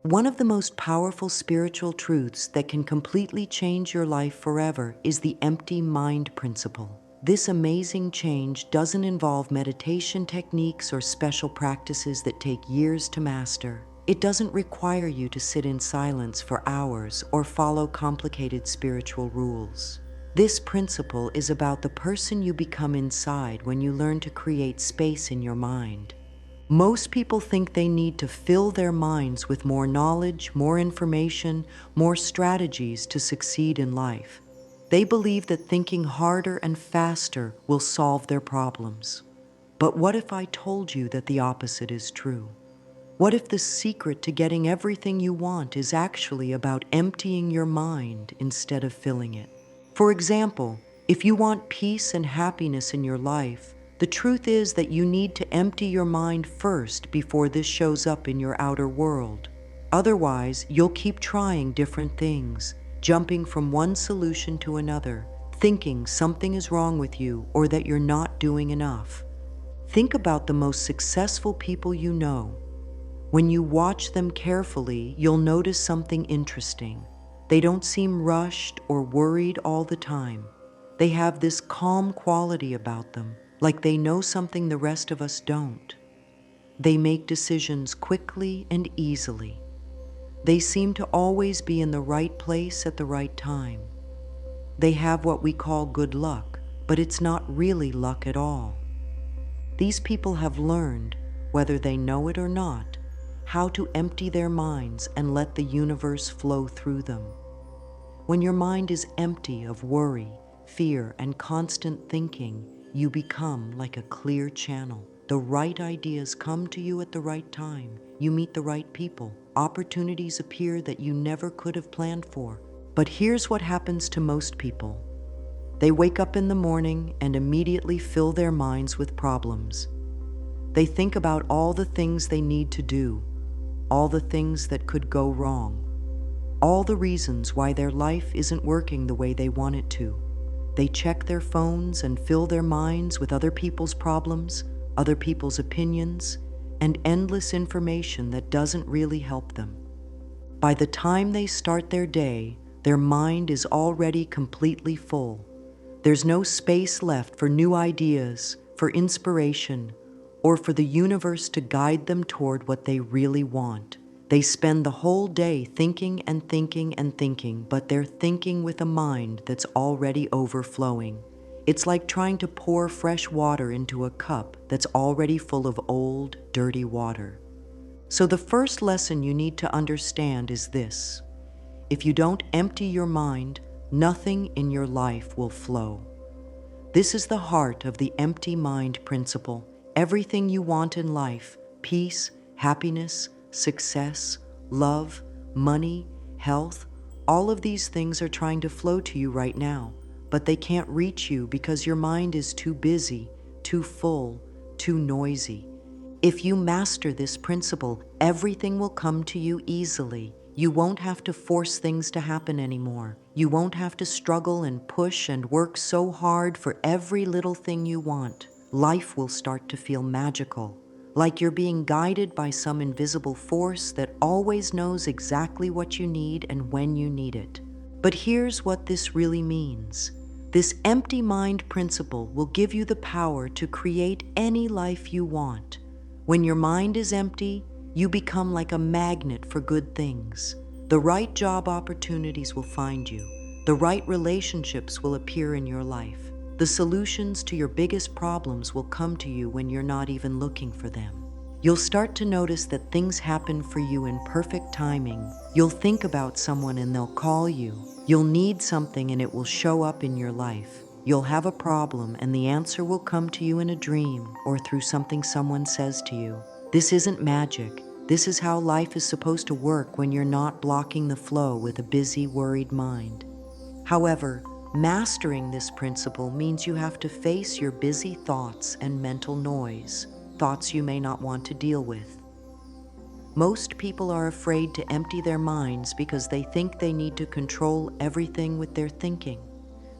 One of the most powerful spiritual truths that can completely change your life forever is the empty mind principle. This amazing change doesn't involve meditation techniques or special practices that take years to master. It doesn't require you to sit in silence for hours or follow complicated spiritual rules. This principle is about the person you become inside when you learn to create space in your mind. Most people think they need to fill their minds with more knowledge, more information, more strategies to succeed in life. They believe that thinking harder and faster will solve their problems. But what if I told you that the opposite is true? What if the secret to getting everything you want is actually about emptying your mind instead of filling it? For example, if you want peace and happiness in your life, the truth is that you need to empty your mind first before this shows up in your outer world. Otherwise, you'll keep trying different things, jumping from one solution to another, thinking something is wrong with you or that you're not doing enough. Think about the most successful people you know. When you watch them carefully, you'll notice something interesting. They don't seem rushed or worried all the time. They have this calm quality about them, like they know something the rest of us don't. They make decisions quickly and easily. They seem to always be in the right place at the right time. They have what we call good luck, but it's not really luck at all. These people have learned, whether they know it or not, how to empty their minds and let the universe flow through them. When your mind is empty of worry, fear, and constant thinking, you become like a clear channel. The right ideas come to you at the right time. You meet the right people. Opportunities appear that you never could have planned for. But here's what happens to most people. They wake up in the morning and immediately fill their minds with problems. They think about all the things they need to do, all the things that could go wrong, all the reasons why their life isn't working the way they want it to. They check their phones and fill their minds with other people's problems, other people's opinions, and endless information that doesn't really help them. By the time they start their day, their mind is already completely full. There's no space left for new ideas, for inspiration, or for the universe to guide them toward what they really want. They spend the whole day thinking and thinking and thinking, but they're thinking with a mind that's already overflowing. It's like trying to pour fresh water into a cup that's already full of old, dirty water. So the first lesson you need to understand is this: if you don't empty your mind, nothing in your life will flow. This is the heart of the empty mind principle. Everything you want in life, peace, happiness, success, love, money, health, all of these things are trying to flow to you right now, but they can't reach you because your mind is too busy, too full, too noisy. If you master this principle, everything will come to you easily. You won't have to force things to happen anymore. You won't have to struggle and push and work so hard for every little thing you want. Life will start to feel magical, like you're being guided by some invisible force that always knows exactly what you need and when you need it. But here's what this really means. This empty mind principle will give you the power to create any life you want. When your mind is empty, you become like a magnet for good things. The right job opportunities will find you. The right relationships will appear in your life. The solutions to your biggest problems will come to you when you're not even looking for them. You'll start to notice that things happen for you in perfect timing. You'll think about someone and they'll call you. You'll need something and it will show up in your life. You'll have a problem and the answer will come to you in a dream or through something someone says to you. This isn't magic. This is how life is supposed to work when you're not blocking the flow with a busy, worried mind. However, mastering this principle means you have to face your busy thoughts and mental noise, thoughts you may not want to deal with. Most people are afraid to empty their minds because they think they need to control everything with their thinking.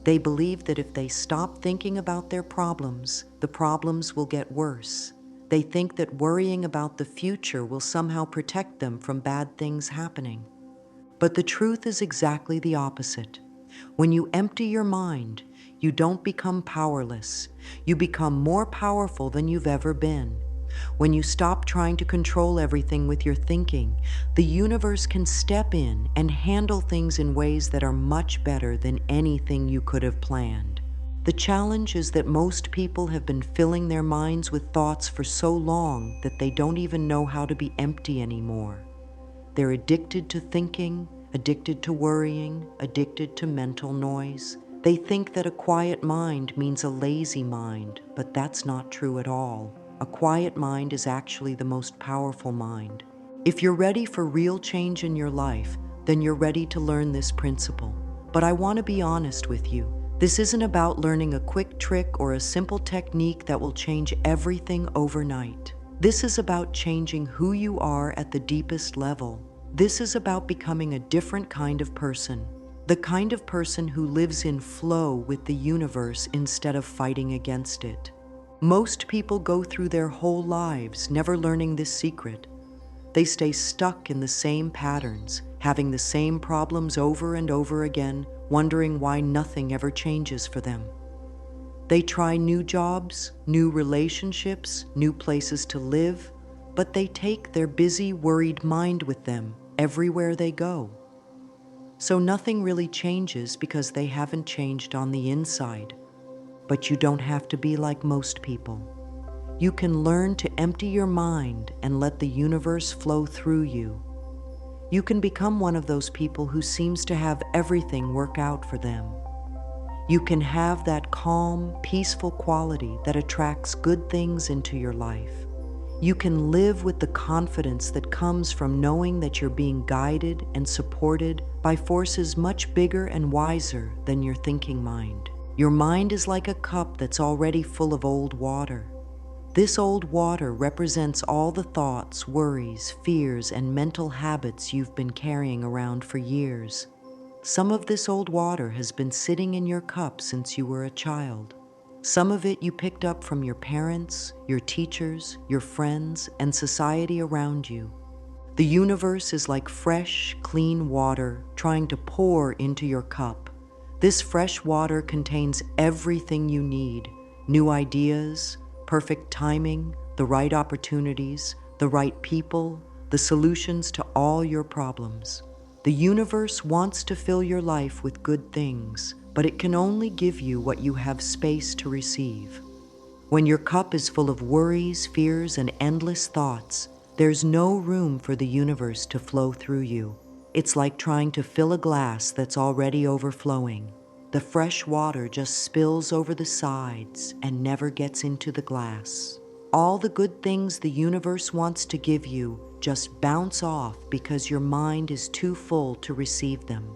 They believe that if they stop thinking about their problems, the problems will get worse. They think that worrying about the future will somehow protect them from bad things happening. But the truth is exactly the opposite. When you empty your mind, you don't become powerless. You become more powerful than you've ever been. When you stop trying to control everything with your thinking, the universe can step in and handle things in ways that are much better than anything you could have planned. The challenge is that most people have been filling their minds with thoughts for so long that they don't even know how to be empty anymore. They're addicted to thinking, addicted to worrying, addicted to mental noise. They think that a quiet mind means a lazy mind, but that's not true at all. A quiet mind is actually the most powerful mind. If you're ready for real change in your life, then you're ready to learn this principle. But I want to be honest with you. This isn't about learning a quick trick or a simple technique that will change everything overnight. This is about changing who you are at the deepest level. This is about becoming a different kind of person. The kind of person who lives in flow with the universe instead of fighting against it. Most people go through their whole lives never learning this secret. They stay stuck in the same patterns, having the same problems over and over again, wondering why nothing ever changes for them. They try new jobs, new relationships, new places to live, but they take their busy, worried mind with them everywhere they go. So nothing really changes because they haven't changed on the inside. But you don't have to be like most people. You can learn to empty your mind and let the universe flow through you. You can become one of those people who seems to have everything work out for them. You can have that calm, peaceful quality that attracts good things into your life. You can live with the confidence that comes from knowing that you're being guided and supported by forces much bigger and wiser than your thinking mind. Your mind is like a cup that's already full of old water. This old water represents all the thoughts, worries, fears, and mental habits you've been carrying around for years. Some of this old water has been sitting in your cup since you were a child. Some of it you picked up from your parents, your teachers, your friends, and society around you. The universe is like fresh, clean water trying to pour into your cup. This fresh water contains everything you need: new ideas, perfect timing, the right opportunities, the right people, the solutions to all your problems. The universe wants to fill your life with good things, but it can only give you what you have space to receive. When your cup is full of worries, fears, and endless thoughts, there's no room for the universe to flow through you. It's like trying to fill a glass that's already overflowing. The fresh water just spills over the sides and never gets into the glass. All the good things the universe wants to give you just bounce off because your mind is too full to receive them.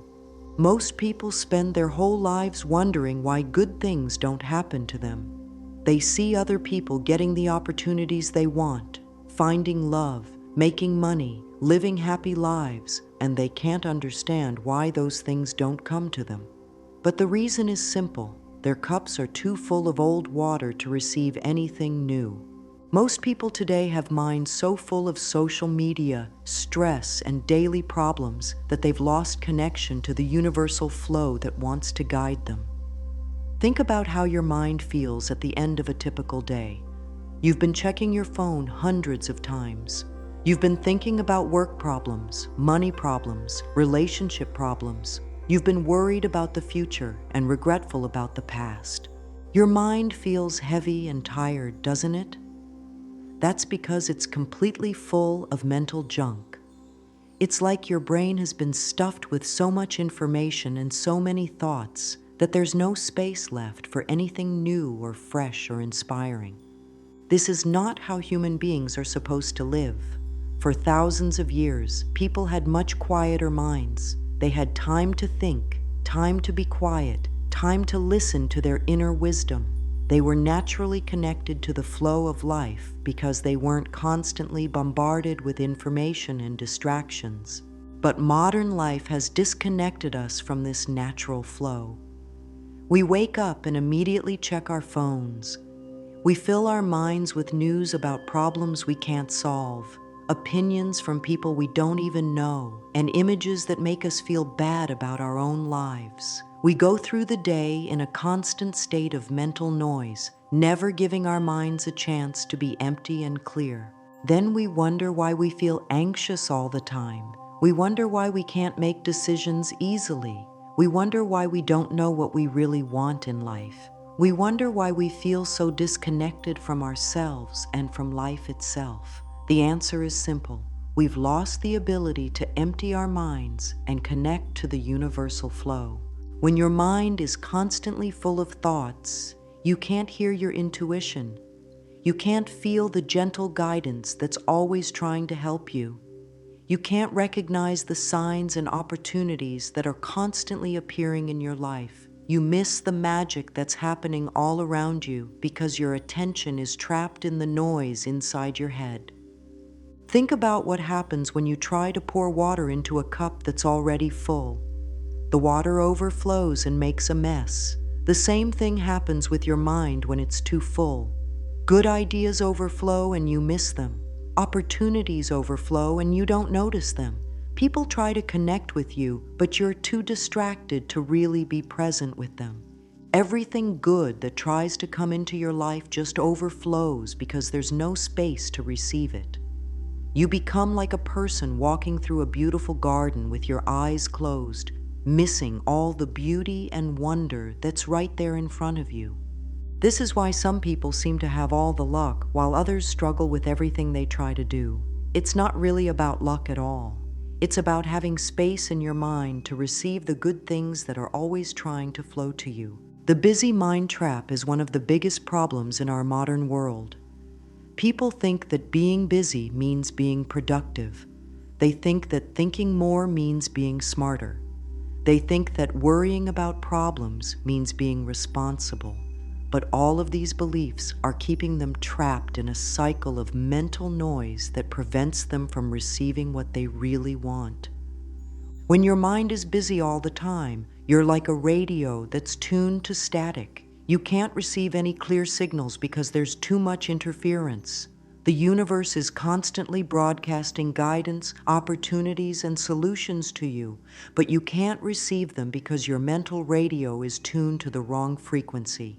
Most people spend their whole lives wondering why good things don't happen to them. They see other people getting the opportunities they want, finding love, making money, living happy lives, and they can't understand why those things don't come to them. But the reason is simple. Their cups are too full of old water to receive anything new. Most people today have minds so full of social media, stress, and daily problems that they've lost connection to the universal flow that wants to guide them. Think about how your mind feels at the end of a typical day. You've been checking your phone hundreds of times. You've been thinking about work problems, money problems, relationship problems. You've been worried about the future and regretful about the past. Your mind feels heavy and tired, doesn't it? That's because it's completely full of mental junk. It's like your brain has been stuffed with so much information and so many thoughts that there's no space left for anything new or fresh or inspiring. This is not how human beings are supposed to live. For thousands of years, people had much quieter minds. They had time to think, time to be quiet, time to listen to their inner wisdom. They were naturally connected to the flow of life because they weren't constantly bombarded with information and distractions. But modern life has disconnected us from this natural flow. We wake up and immediately check our phones. We fill our minds with news about problems we can't solve, opinions from people we don't even know, and images that make us feel bad about our own lives. We go through the day in a constant state of mental noise, never giving our minds a chance to be empty and clear. Then we wonder why we feel anxious all the time. We wonder why we can't make decisions easily. We wonder why we don't know what we really want in life. We wonder why we feel so disconnected from ourselves and from life itself. The answer is simple. We've lost the ability to empty our minds and connect to the universal flow. When your mind is constantly full of thoughts, you can't hear your intuition. You can't feel the gentle guidance that's always trying to help you. You can't recognize the signs and opportunities that are constantly appearing in your life. You miss the magic that's happening all around you because your attention is trapped in the noise inside your head. Think about what happens when you try to pour water into a cup that's already full. The water overflows and makes a mess. The same thing happens with your mind when it's too full. Good ideas overflow and you miss them. Opportunities overflow and you don't notice them. People try to connect with you, but you're too distracted to really be present with them. Everything good that tries to come into your life just overflows because there's no space to receive it. You become like a person walking through a beautiful garden with your eyes closed, missing all the beauty and wonder that's right there in front of you. This is why some people seem to have all the luck while others struggle with everything they try to do. It's not really about luck at all. It's about having space in your mind to receive the good things that are always trying to flow to you. The busy mind trap is one of the biggest problems in our modern world. People think that being busy means being productive. They think that thinking more means being smarter. They think that worrying about problems means being responsible. But all of these beliefs are keeping them trapped in a cycle of mental noise that prevents them from receiving what they really want. When your mind is busy all the time, you're like a radio that's tuned to static. You can't receive any clear signals because there's too much interference. The universe is constantly broadcasting guidance, opportunities, and solutions to you, but you can't receive them because your mental radio is tuned to the wrong frequency.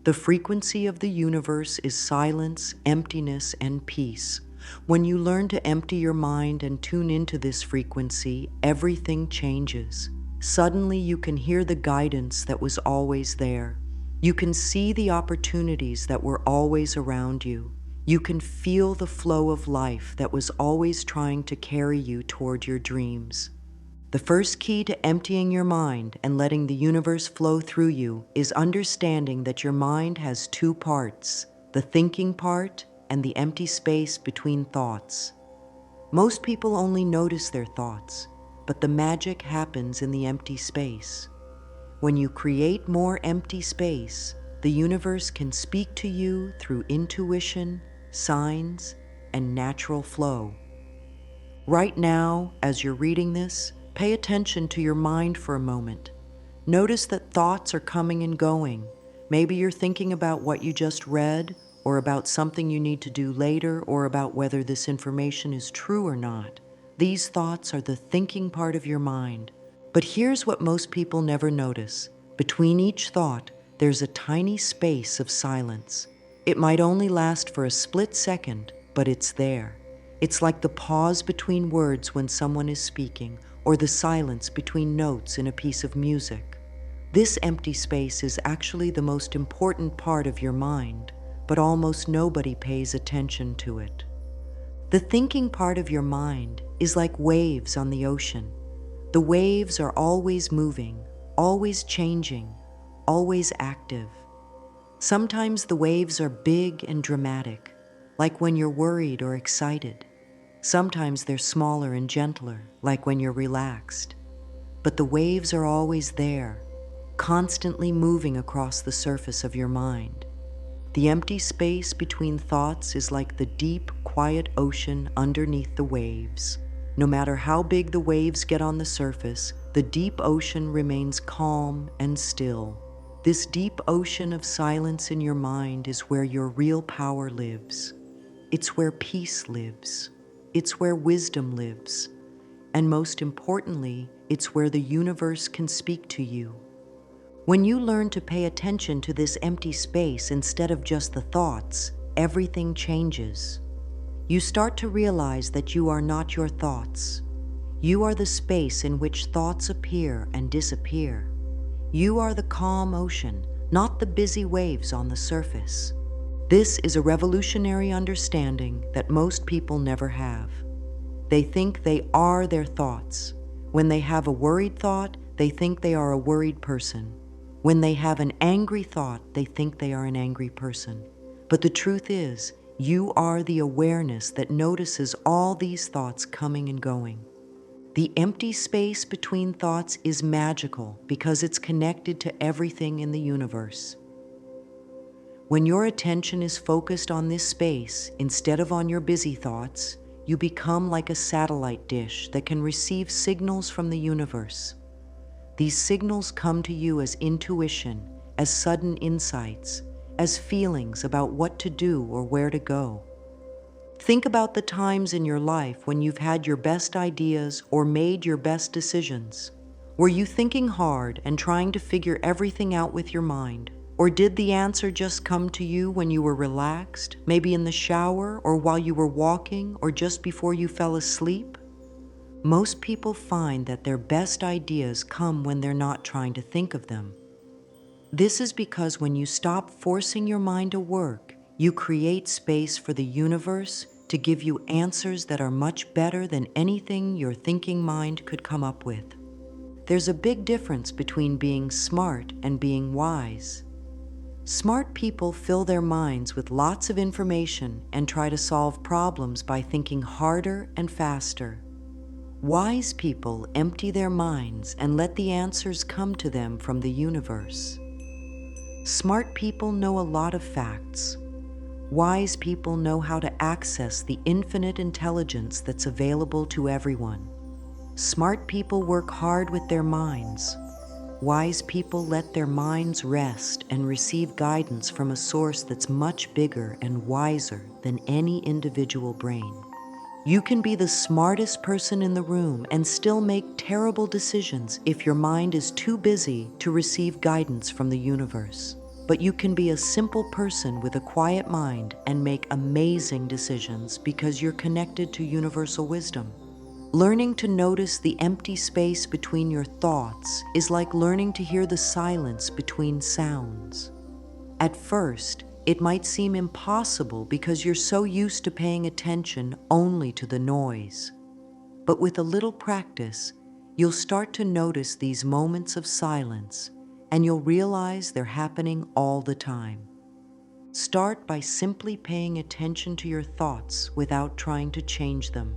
The frequency of the universe is silence, emptiness, and peace. When you learn to empty your mind and tune into this frequency, everything changes. Suddenly you can hear the guidance that was always there. You can see the opportunities that were always around you. You can feel the flow of life that was always trying to carry you toward your dreams. The first key to emptying your mind and letting the universe flow through you is understanding that your mind has two parts, the thinking part and the empty space between thoughts. Most people only notice their thoughts, but the magic happens in the empty space. When you create more empty space, the universe can speak to you through intuition, signs, and natural flow. Right now, as you're reading this, pay attention to your mind for a moment. Notice that thoughts are coming and going. Maybe you're thinking about what you just read, or about something you need to do later, or about whether this information is true or not. These thoughts are the thinking part of your mind. But here's what most people never notice. Between each thought, there's a tiny space of silence. It might only last for a split second, but it's there. It's like the pause between words when someone is speaking, or the silence between notes in a piece of music. This empty space is actually the most important part of your mind, but almost nobody pays attention to it. The thinking part of your mind is like waves on the ocean. The waves are always moving, always changing, always active. Sometimes the waves are big and dramatic, like when you're worried or excited. Sometimes they're smaller and gentler, like when you're relaxed. But the waves are always there, constantly moving across the surface of your mind. The empty space between thoughts is like the deep, quiet ocean underneath the waves. No matter how big the waves get on the surface, the deep ocean remains calm and still. This deep ocean of silence in your mind is where your real power lives. It's where peace lives. It's where wisdom lives. And most importantly, it's where the universe can speak to you. When you learn to pay attention to this empty space instead of just the thoughts, everything changes. You start to realize that you are not your thoughts. You are the space in which thoughts appear and disappear. You are the calm ocean, not the busy waves on the surface. This is a revolutionary understanding that most people never have. They think they are their thoughts. When they have a worried thought, they think they are a worried person. When they have an angry thought, they think they are an angry person. But the truth is, you are the awareness that notices all these thoughts coming and going. The empty space between thoughts is magical because it's connected to everything in the universe. When your attention is focused on this space instead of on your busy thoughts, you become like a satellite dish that can receive signals from the universe. These signals come to you as intuition, as sudden insights, as feelings about what to do or where to go. Think about the times in your life when you've had your best ideas or made your best decisions. Were you thinking hard and trying to figure everything out with your mind? Or did the answer just come to you when you were relaxed, maybe in the shower or while you were walking or just before you fell asleep? Most people find that their best ideas come when they're not trying to think of them. This is because when you stop forcing your mind to work, you create space for the universe to give you answers that are much better than anything your thinking mind could come up with. There's a big difference between being smart and being wise. Smart people fill their minds with lots of information and try to solve problems by thinking harder and faster. Wise people empty their minds and let the answers come to them from the universe. Smart people know a lot of facts. Wise people know how to access the infinite intelligence that's available to everyone. Smart people work hard with their minds. Wise people let their minds rest and receive guidance from a source that's much bigger and wiser than any individual brain. You can be the smartest person in the room and still make terrible decisions if your mind is too busy to receive guidance from the universe. But you can be a simple person with a quiet mind and make amazing decisions because you're connected to universal wisdom. Learning to notice the empty space between your thoughts is like learning to hear the silence between sounds. At first, it might seem impossible because you're so used to paying attention only to the noise. But with a little practice, you'll start to notice these moments of silence, and you'll realize they're happening all the time. Start by simply paying attention to your thoughts without trying to change them.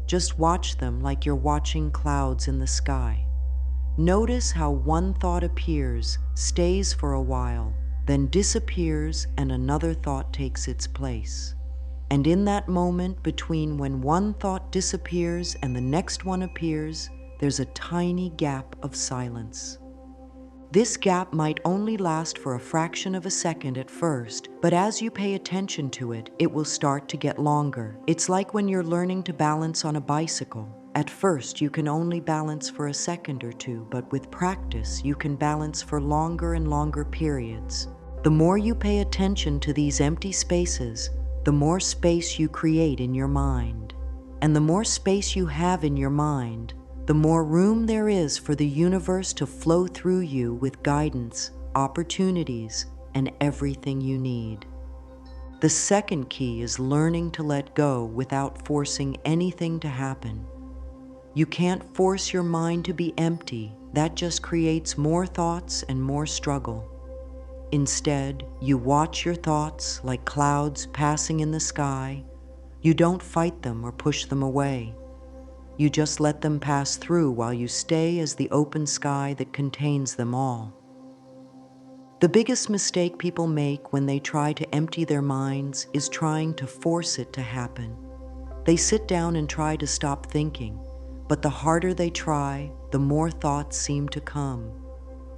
Just watch them like you're watching clouds in the sky. Notice how one thought appears, stays for a while, then disappears and another thought takes its place. And in that moment between when one thought disappears and the next one appears, there's a tiny gap of silence. This gap might only last for a fraction of a second at first, but as you pay attention to it, it will start to get longer. It's like when you're learning to balance on a bicycle. At first, you can only balance for a second or two, but with practice, you can balance for longer and longer periods. The more you pay attention to these empty spaces, the more space you create in your mind. And the more space you have in your mind, the more room there is for the universe to flow through you with guidance, opportunities, and everything you need. The second key is learning to let go without forcing anything to happen. You can't force your mind to be empty. That just creates more thoughts and more struggle. Instead, you watch your thoughts like clouds passing in the sky. You don't fight them or push them away. You just let them pass through while you stay as the open sky that contains them all. The biggest mistake people make when they try to empty their minds is trying to force it to happen. They sit down and try to stop thinking, but the harder they try, the more thoughts seem to come.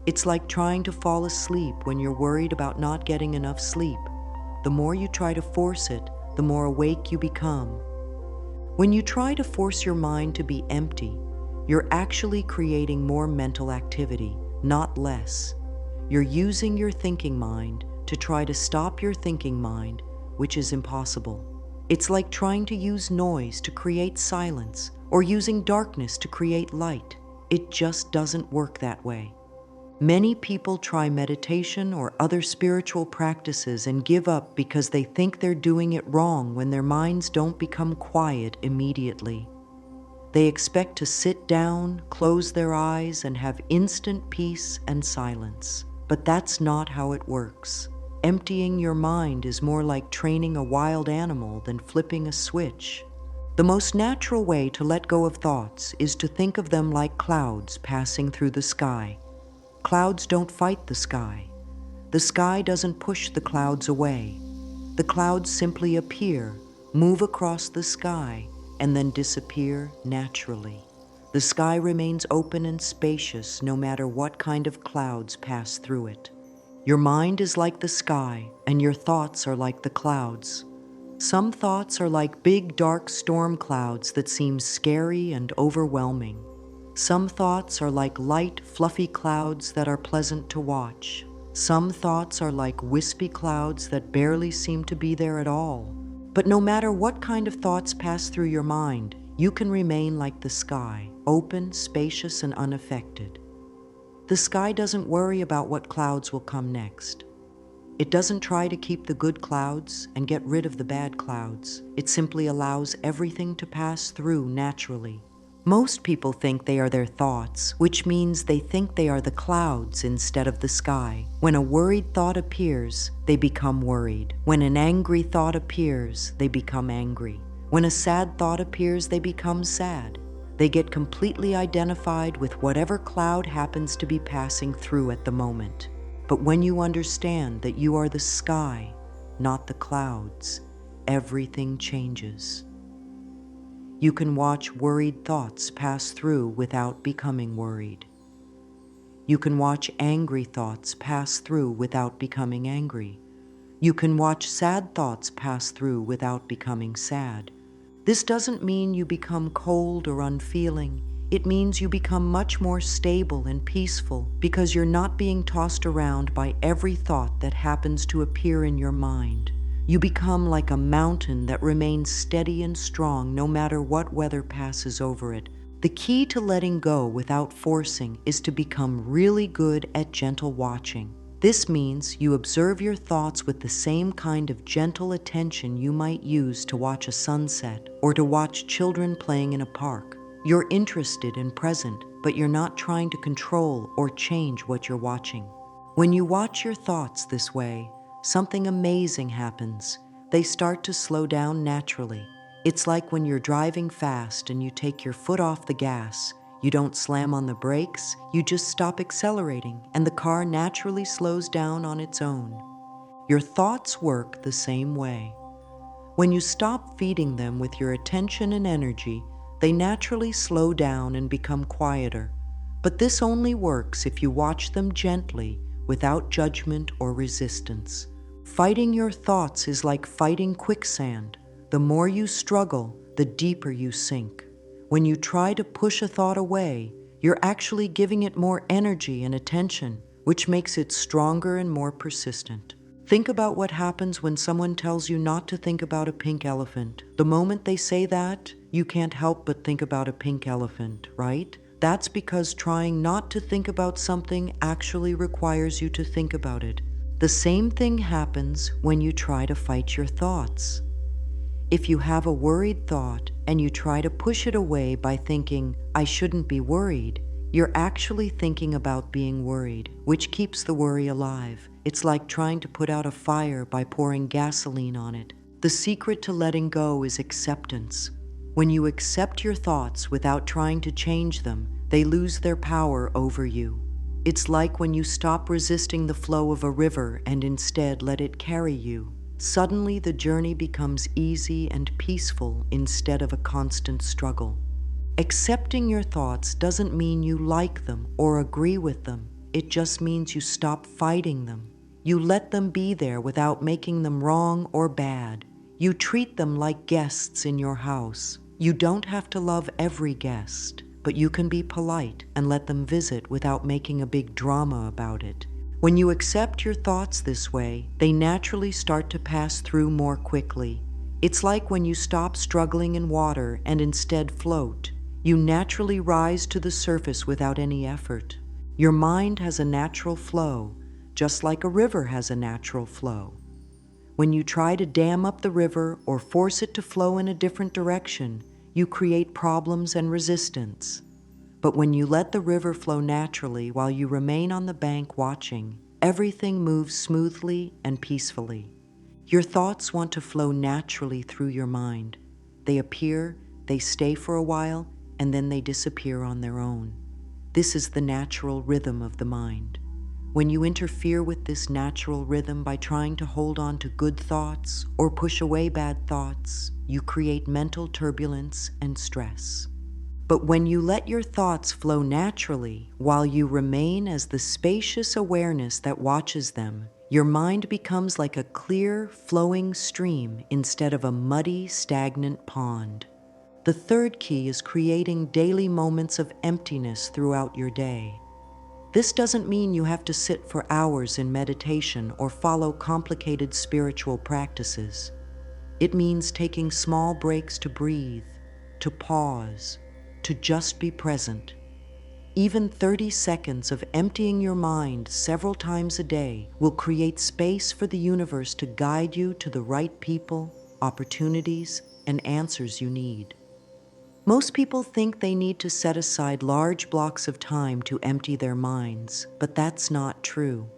It's like trying to fall asleep when you're worried about not getting enough sleep. The more you try to force it, the more awake you become. When you try to force your mind to be empty, you're actually creating more mental activity, not less. You're using your thinking mind to try to stop your thinking mind, which is impossible. It's like trying to use noise to create silence, or using darkness to create light. It just doesn't work that way. Many people try meditation or other spiritual practices and give up because they think they're doing it wrong when their minds don't become quiet immediately. They expect to sit down, close their eyes, and have instant peace and silence. But that's not how it works. Emptying your mind is more like training a wild animal than flipping a switch. The most natural way to let go of thoughts is to think of them like clouds passing through the sky. Clouds don't fight the sky. The sky doesn't push the clouds away. The clouds simply appear, move across the sky, and then disappear naturally. The sky remains open and spacious no matter what kind of clouds pass through it. Your mind is like the sky, and your thoughts are like the clouds. Some thoughts are like big, dark storm clouds that seem scary and overwhelming. Some thoughts are like light, fluffy clouds that are pleasant to watch. Some thoughts are like wispy clouds that barely seem to be there at all. But no matter what kind of thoughts pass through your mind, you can remain like the sky, open, spacious, and unaffected. The sky doesn't worry about what clouds will come next. It doesn't try to keep the good clouds and get rid of the bad clouds. It simply allows everything to pass through naturally. Most people think they are their thoughts, which means they think they are the clouds instead of the sky. When a worried thought appears, they become worried. When an angry thought appears, they become angry. When a sad thought appears, they become sad. They get completely identified with whatever cloud happens to be passing through at the moment. But when you understand that you are the sky, not the clouds, everything changes. You can watch worried thoughts pass through without becoming worried. You can watch angry thoughts pass through without becoming angry. You can watch sad thoughts pass through without becoming sad. This doesn't mean you become cold or unfeeling. It means you become much more stable and peaceful because you're not being tossed around by every thought that happens to appear in your mind. You become like a mountain that remains steady and strong no matter what weather passes over it. The key to letting go without forcing is to become really good at gentle watching. This means you observe your thoughts with the same kind of gentle attention you might use to watch a sunset or to watch children playing in a park. You're interested and present, but you're not trying to control or change what you're watching. When you watch your thoughts this way, something amazing happens. They start to slow down naturally. It's like when you're driving fast and you take your foot off the gas. You don't slam on the brakes, you just stop accelerating, and the car naturally slows down on its own. Your thoughts work the same way. When you stop feeding them with your attention and energy, they naturally slow down and become quieter. But this only works if you watch them gently, without judgment or resistance. Fighting your thoughts is like fighting quicksand. The more you struggle, the deeper you sink. When you try to push a thought away, you're actually giving it more energy and attention, which makes it stronger and more persistent. Think about what happens when someone tells you not to think about a pink elephant. The moment they say that, you can't help but think about a pink elephant, right? That's because trying not to think about something actually requires you to think about it. The same thing happens when you try to fight your thoughts. If you have a worried thought and you try to push it away by thinking, "I shouldn't be worried," you're actually thinking about being worried, which keeps the worry alive. It's like trying to put out a fire by pouring gasoline on it. The secret to letting go is acceptance. When you accept your thoughts without trying to change them, they lose their power over you. It's like when you stop resisting the flow of a river and instead let it carry you. Suddenly the journey becomes easy and peaceful instead of a constant struggle. Accepting your thoughts doesn't mean you like them or agree with them. it just means you stop fighting them. You let them be there without making them wrong or bad. You treat them like guests in your house. You don't have to love every guest, but you can be polite and let them visit without making a big drama about it. When you accept your thoughts this way, they naturally start to pass through more quickly. It's like when you stop struggling in water and instead float. You naturally rise to the surface without any effort. Your mind has a natural flow, just like a river has a natural flow. When you try to dam up the river or force it to flow in a different direction, you create problems and resistance. But when you let the river flow naturally while you remain on the bank watching, everything moves smoothly and peacefully. Your thoughts want to flow naturally through your mind. They appear, they stay for a while, and then they disappear on their own. This is the natural rhythm of the mind. When you interfere with this natural rhythm by trying to hold on to good thoughts or push away bad thoughts, you create mental turbulence and stress. But when you let your thoughts flow naturally while you remain as the spacious awareness that watches them, your mind becomes like a clear, flowing stream instead of a muddy, stagnant pond. The third key is creating daily moments of emptiness throughout your day. This doesn't mean you have to sit for hours in meditation or follow complicated spiritual practices. It means taking small breaks to breathe, to pause, to just be present. Even 30 seconds of emptying your mind several times a day will create space for the universe to guide you to the right people, opportunities, and answers you need. Most people think they need to set aside large blocks of time to empty their minds, but that's not true.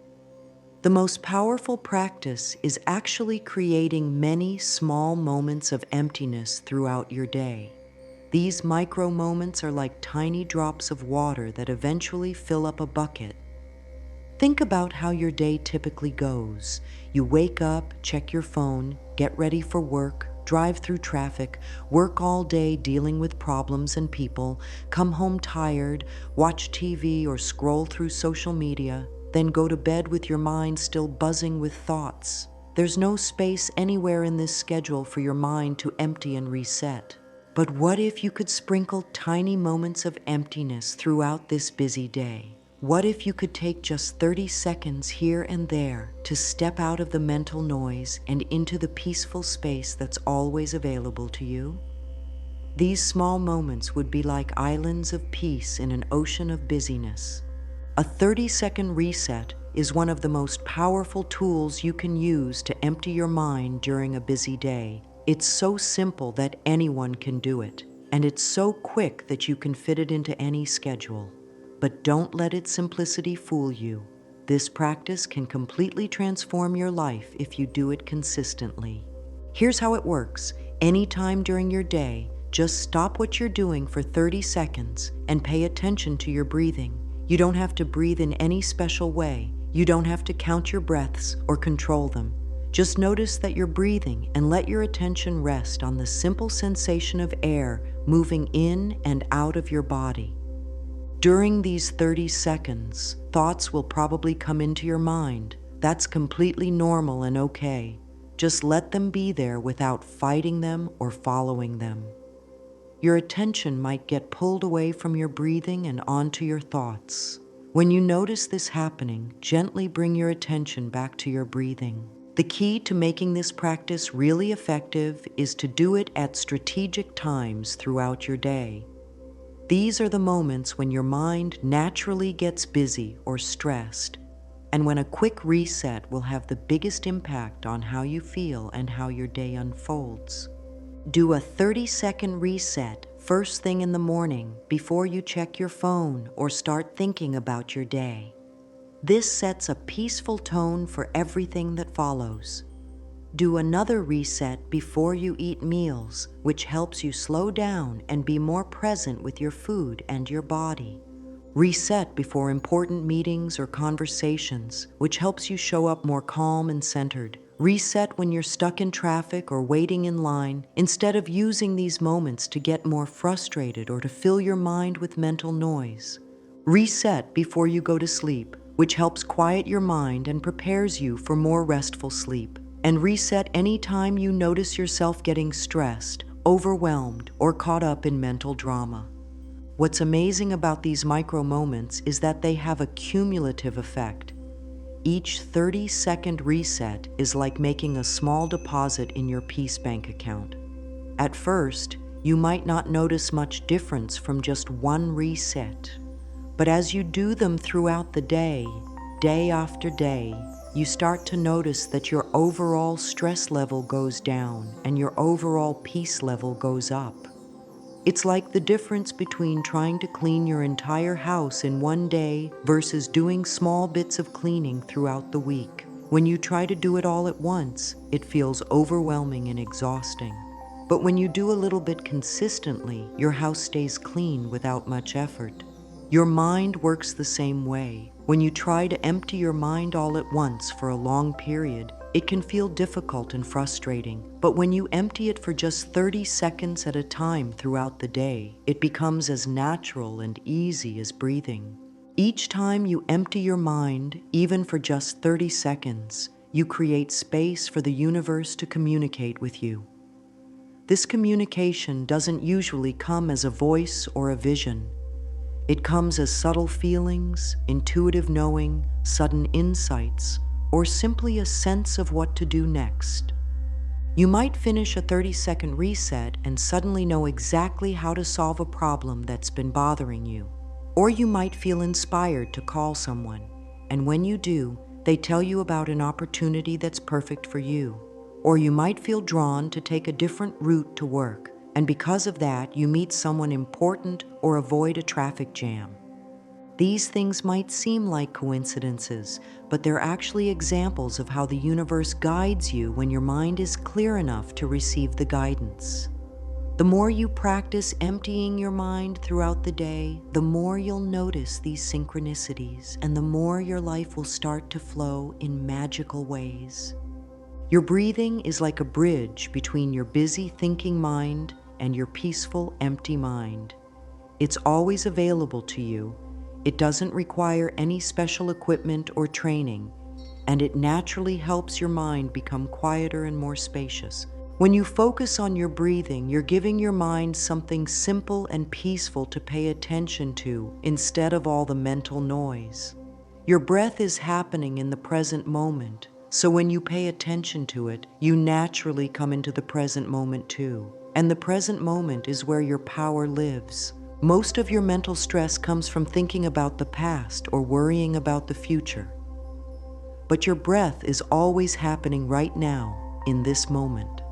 The most powerful practice is actually creating many small moments of emptiness throughout your day. These micro moments are like tiny drops of water that eventually fill up a bucket. Think about how your day typically goes. You wake up, check your phone, get ready for work, drive through traffic, work all day dealing with problems and people, come home tired, watch TV or scroll through social media, then go to bed with your mind still buzzing with thoughts. There's no space anywhere in this schedule for your mind to empty and reset. But what if you could sprinkle tiny moments of emptiness throughout this busy day? What if you could take just 30 seconds here and there to step out of the mental noise and into the peaceful space that's always available to you? These small moments would be like islands of peace in an ocean of busyness. A 30-second reset is one of the most powerful tools you can use to empty your mind during a busy day. It's so simple that anyone can do it, and it's so quick that you can fit it into any schedule. But don't let its simplicity fool you. This practice can completely transform your life if you do it consistently. Here's how it works. Anytime during your day, just stop what you're doing for 30 seconds and pay attention to your breathing. You don't have to breathe in any special way. You don't have to count your breaths or control them. Just notice that you're breathing and let your attention rest on the simple sensation of air moving in and out of your body. During these 30 seconds, thoughts will probably come into your mind. That's completely normal and okay. Just let them be there without fighting them or following them. Your attention might get pulled away from your breathing and onto your thoughts. When you notice this happening, gently bring your attention back to your breathing. The key to making this practice really effective is to do it at strategic times throughout your day. These are the moments when your mind naturally gets busy or stressed, and when a quick reset will have the biggest impact on how you feel and how your day unfolds. Do a 30-second reset first thing in the morning before you check your phone or start thinking about your day. This sets a peaceful tone for everything that follows. Do another reset before you eat meals, which helps you slow down and be more present with your food and your body. Reset before important meetings or conversations, which helps you show up more calm and centered. Reset when you're stuck in traffic or waiting in line, instead of using these moments to get more frustrated or to fill your mind with mental noise. Reset before you go to sleep, which helps quiet your mind and prepares you for more restful sleep. And reset anytime you notice yourself getting stressed, overwhelmed, or caught up in mental drama. What's amazing about these micro moments is that they have a cumulative effect. Each 30-second reset is like making a small deposit in your peace bank account. At first, you might not notice much difference from just one reset. But as you do them throughout the day after day, you start to notice that your overall stress level goes down and your overall peace level goes up. It's like the difference between trying to clean your entire house in one day versus doing small bits of cleaning throughout the week. When you try to do it all at once, it feels overwhelming and exhausting. But when you do a little bit consistently, your house stays clean without much effort. Your mind works the same way. When you try to empty your mind all at once for a long period, it can feel difficult and frustrating. But when you empty it for just 30 seconds at a time throughout the day, it becomes as natural and easy as breathing. Each time you empty your mind, even for just 30 seconds, you create space for the universe to communicate with you. This communication doesn't usually come as a voice or a vision. It comes as subtle feelings, intuitive knowing, sudden insights, or simply a sense of what to do next. You might finish a 30-second reset and suddenly know exactly how to solve a problem that's been bothering you. Or you might feel inspired to call someone, and when you do, they tell you about an opportunity that's perfect for you. Or you might feel drawn to take a different route to work, and because of that, you meet someone important or avoid a traffic jam. These things might seem like coincidences, but they're actually examples of how the universe guides you when your mind is clear enough to receive the guidance. The more you practice emptying your mind throughout the day, the more you'll notice these synchronicities, and the more your life will start to flow in magical ways. Your breathing is like a bridge between your busy thinking mind and your peaceful, empty mind. It's always available to you. It doesn't require any special equipment or training, and it naturally helps your mind become quieter and more spacious. When you focus on your breathing, you're giving your mind something simple and peaceful to pay attention to instead of all the mental noise. Your breath is happening in the present moment, so when you pay attention to it, you naturally come into the present moment too. And the present moment is where your power lives. Most of your mental stress comes from thinking about the past or worrying about the future. But your breath is always happening right now, in this moment.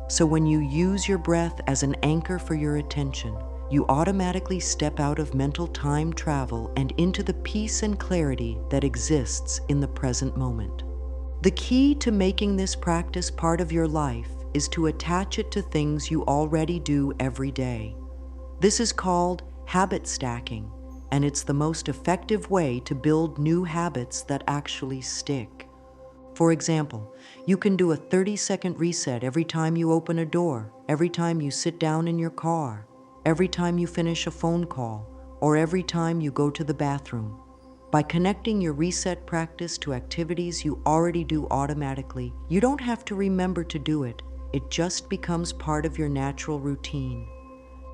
So when you use your breath as an anchor for your attention, you automatically step out of mental time travel and into the peace and clarity that exists in the present moment. The key to making this practice part of your life is to attach it to things you already do every day. This is called habit stacking, and it's the most effective way to build new habits that actually stick. For example, you can do a 30-second reset every time you open a door, every time you sit down in your car, every time you finish a phone call, or every time you go to the bathroom. By connecting your reset practice to activities you already do automatically, you don't have to remember to do it. It just becomes part of your natural routine.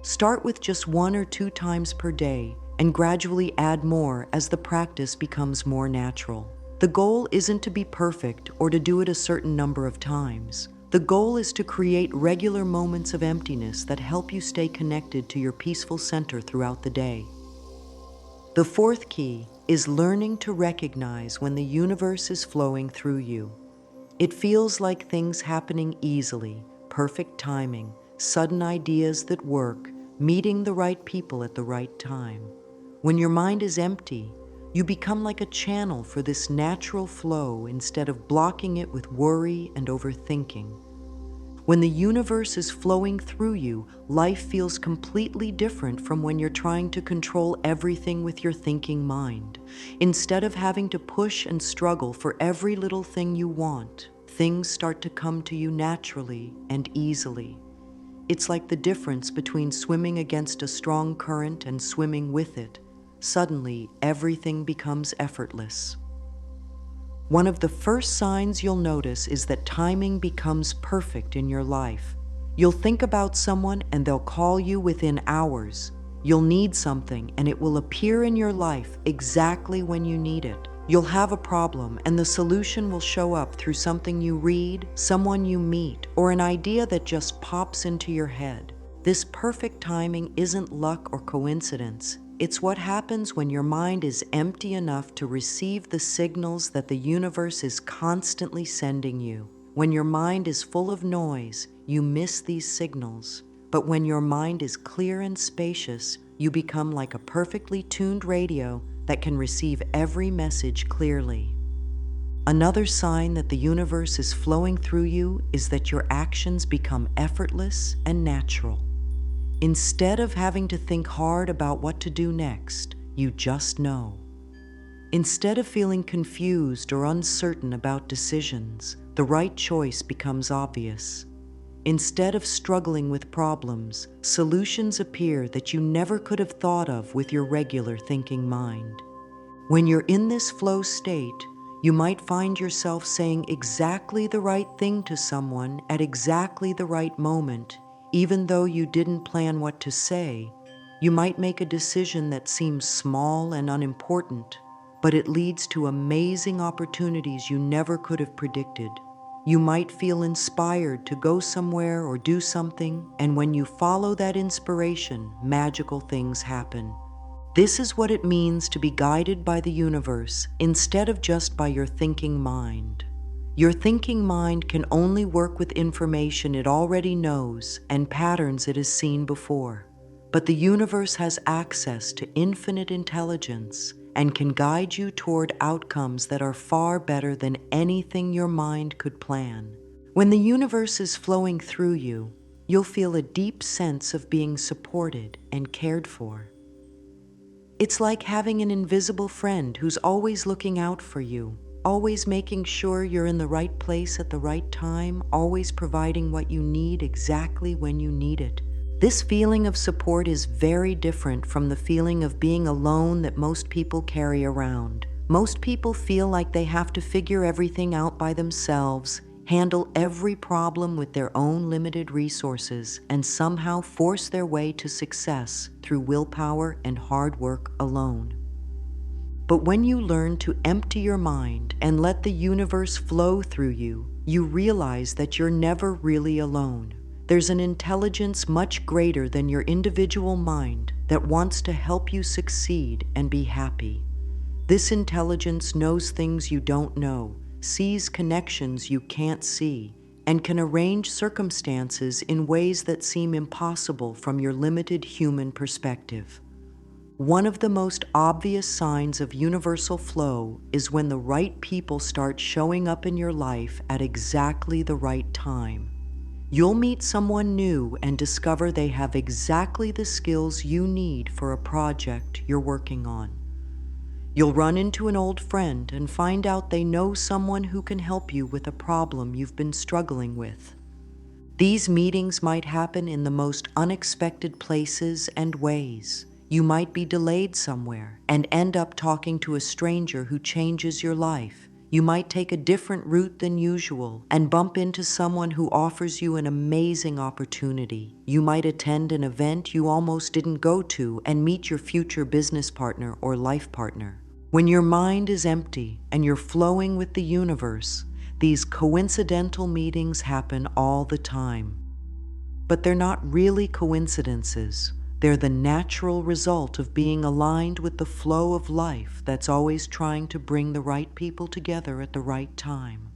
Start with just 1 or 2 times per day and gradually add more as the practice becomes more natural. The goal isn't to be perfect or to do it a certain number of times. The goal is to create regular moments of emptiness that help you stay connected to your peaceful center throughout the day. The fourth key is learning to recognize when the universe is flowing through you. It feels like things happening easily, perfect timing, sudden ideas that work, meeting the right people at the right time. When your mind is empty, you become like a channel for this natural flow instead of blocking it with worry and overthinking. When the universe is flowing through you, life feels completely different from when you're trying to control everything with your thinking mind. Instead of having to push and struggle for every little thing you want, things start to come to you naturally and easily. It's like the difference between swimming against a strong current and swimming with it. Suddenly, everything becomes effortless. One of the first signs you'll notice is that timing becomes perfect in your life. You'll think about someone and they'll call you within hours. You'll need something and it will appear in your life exactly when you need it. You'll have a problem and the solution will show up through something you read, someone you meet, or an idea that just pops into your head. This perfect timing isn't luck or coincidence. It's what happens when your mind is empty enough to receive the signals that the universe is constantly sending you. When your mind is full of noise, you miss these signals. But when your mind is clear and spacious, you become like a perfectly tuned radio that can receive every message clearly. Another sign that the universe is flowing through you is that your actions become effortless and natural. Instead of having to think hard about what to do next, you just know. Instead of feeling confused or uncertain about decisions, the right choice becomes obvious. Instead of struggling with problems, solutions appear that you never could have thought of with your regular thinking mind. When you're in this flow state, you might find yourself saying exactly the right thing to someone at exactly the right moment, even though you didn't plan what to say. You might make a decision that seems small and unimportant, but it leads to amazing opportunities you never could have predicted. You might feel inspired to go somewhere or do something, and when you follow that inspiration, magical things happen. This is what it means to be guided by the universe instead of just by your thinking mind. Your thinking mind can only work with information it already knows and patterns it has seen before. But the universe has access to infinite intelligence and can guide you toward outcomes that are far better than anything your mind could plan. When the universe is flowing through you, you'll feel a deep sense of being supported and cared for. It's like having an invisible friend who's always looking out for you, always making sure you're in the right place at the right time, always providing what you need exactly when you need it. This feeling of support is very different from the feeling of being alone that most people carry around. Most people feel like they have to figure everything out by themselves, handle every problem with their own limited resources, and somehow force their way to success through willpower and hard work alone. But when you learn to empty your mind and let the universe flow through you, you realize that you're never really alone. There's an intelligence much greater than your individual mind that wants to help you succeed and be happy. This intelligence knows things you don't know, sees connections you can't see, and can arrange circumstances in ways that seem impossible from your limited human perspective. One of the most obvious signs of universal flow is when the right people start showing up in your life at exactly the right time. You'll meet someone new and discover they have exactly the skills you need for a project you're working on. You'll run into an old friend and find out they know someone who can help you with a problem you've been struggling with. These meetings might happen in the most unexpected places and ways. You might be delayed somewhere and end up talking to a stranger who changes your life. You might take a different route than usual and bump into someone who offers you an amazing opportunity. You might attend an event you almost didn't go to and meet your future business partner or life partner. When your mind is empty and you're flowing with the universe, these coincidental meetings happen all the time. But they're not really coincidences. They're the natural result of being aligned with the flow of life that's always trying to bring the right people together at the right time.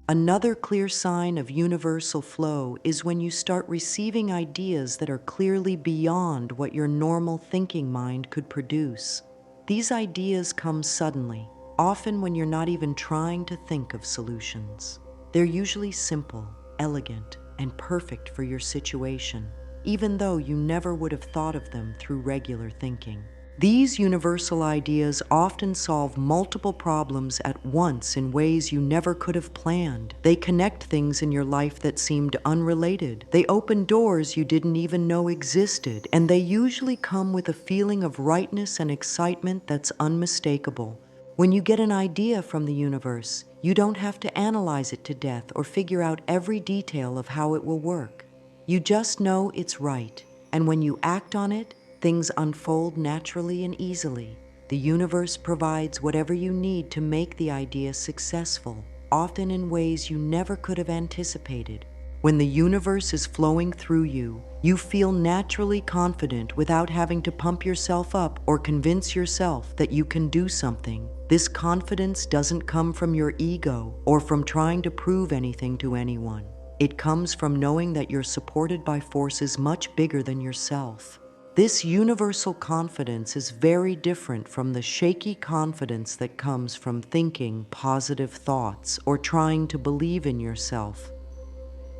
Another clear sign of universal flow is when you start receiving ideas that are clearly beyond what your normal thinking mind could produce. These ideas come suddenly, often when you're not even trying to think of solutions. They're usually simple, elegant, and perfect for your situation, even though you never would have thought of them through regular thinking. These universal ideas often solve multiple problems at once in ways you never could have planned. They connect things in your life that seemed unrelated. They open doors you didn't even know existed, and they usually come with a feeling of rightness and excitement that's unmistakable. When you get an idea from the universe, you don't have to analyze it to death or figure out every detail of how it will work. You just know it's right, and when you act on it, things unfold naturally and easily. The universe provides whatever you need to make the idea successful, often in ways you never could have anticipated. When the universe is flowing through you, you feel naturally confident without having to pump yourself up or convince yourself that you can do something. This confidence doesn't come from your ego or from trying to prove anything to anyone. It comes from knowing that you're supported by forces much bigger than yourself. This universal confidence is very different from the shaky confidence that comes from thinking positive thoughts or trying to believe in yourself.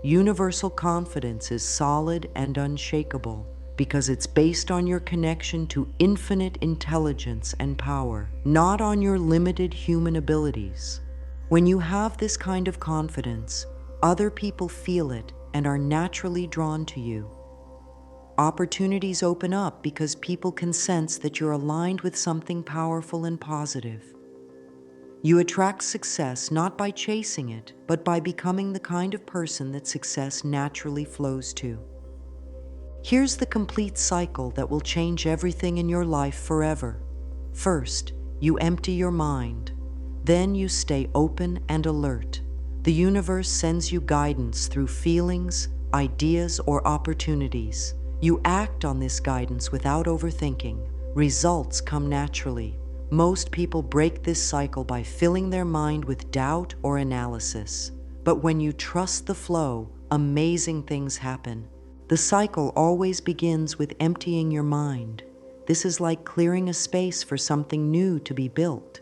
Universal confidence is solid and unshakable because it's based on your connection to infinite intelligence and power, not on your limited human abilities. When you have this kind of confidence, other people feel it and are naturally drawn to you. Opportunities open up because people can sense that you're aligned with something powerful and positive. You attract success not by chasing it, but by becoming the kind of person that success naturally flows to. Here's the complete cycle that will change everything in your life forever. First, you empty your mind. Then you stay open and alert. The universe sends you guidance through feelings, ideas, or opportunities. You act on this guidance without overthinking. Results come naturally. Most people break this cycle by filling their mind with doubt or analysis. But when you trust the flow, amazing things happen. The cycle always begins with emptying your mind. This is like clearing a space for something new to be built.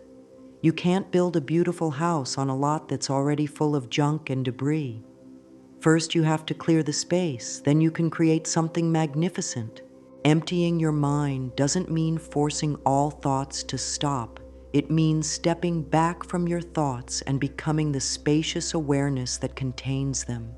You can't build a beautiful house on a lot that's already full of junk and debris. First, you have to clear the space, then you can create something magnificent. Emptying your mind doesn't mean forcing all thoughts to stop. It means stepping back from your thoughts and becoming the spacious awareness that contains them.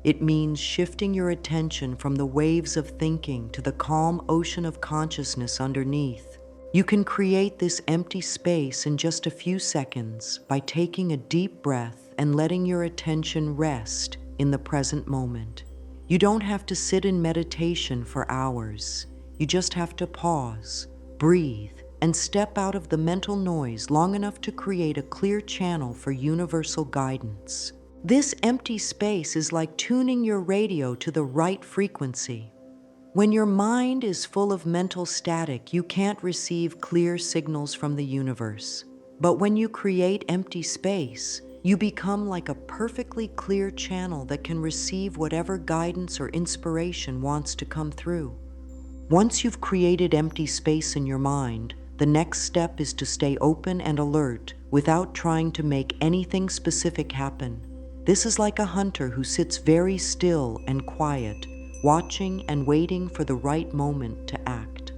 It means shifting your attention from the waves of thinking to the calm ocean of consciousness underneath. You can create this empty space in just a few seconds by taking a deep breath and letting your attention rest in the present moment. You don't have to sit in meditation for hours. You just have to pause, breathe, and step out of the mental noise long enough to create a clear channel for universal guidance. This empty space is like tuning your radio to the right frequency. When your mind is full of mental static, you can't receive clear signals from the universe. But when you create empty space, you become like a perfectly clear channel that can receive whatever guidance or inspiration wants to come through. Once you've created empty space in your mind, the next step is to stay open and alert without trying to make anything specific happen. This is like a hunter who sits very still and quiet, watching and waiting for the right moment to act.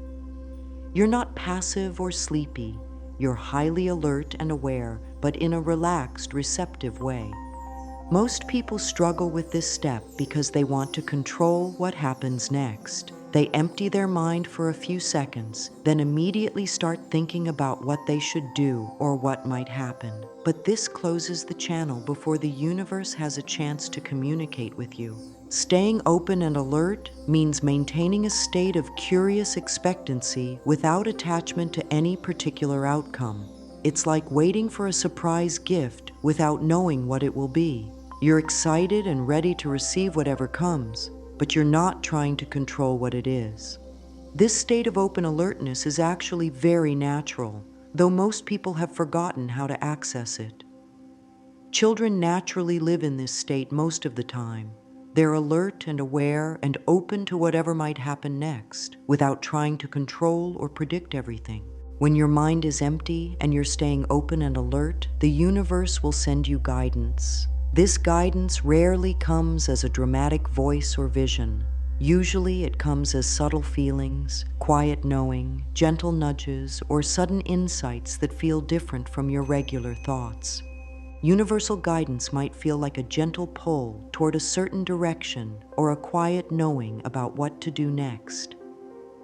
You're not passive or sleepy. You're highly alert and aware, but in a relaxed, receptive way. Most people struggle with this step because they want to control what happens next. They empty their mind for a few seconds, then immediately start thinking about what they should do or what might happen. But this closes the channel before the universe has a chance to communicate with you. Staying open and alert means maintaining a state of curious expectancy without attachment to any particular outcome. It's like waiting for a surprise gift without knowing what it will be. You're excited and ready to receive whatever comes, but you're not trying to control what it is. This state of open alertness is actually very natural, though most people have forgotten how to access it. Children naturally live in this state most of the time. They're alert and aware and open to whatever might happen next, without trying to control or predict everything. When your mind is empty and you're staying open and alert, the universe will send you guidance. This guidance rarely comes as a dramatic voice or vision. Usually it comes as subtle feelings, quiet knowing, gentle nudges, or sudden insights that feel different from your regular thoughts. Universal guidance might feel like a gentle pull toward a certain direction or a quiet knowing about what to do next.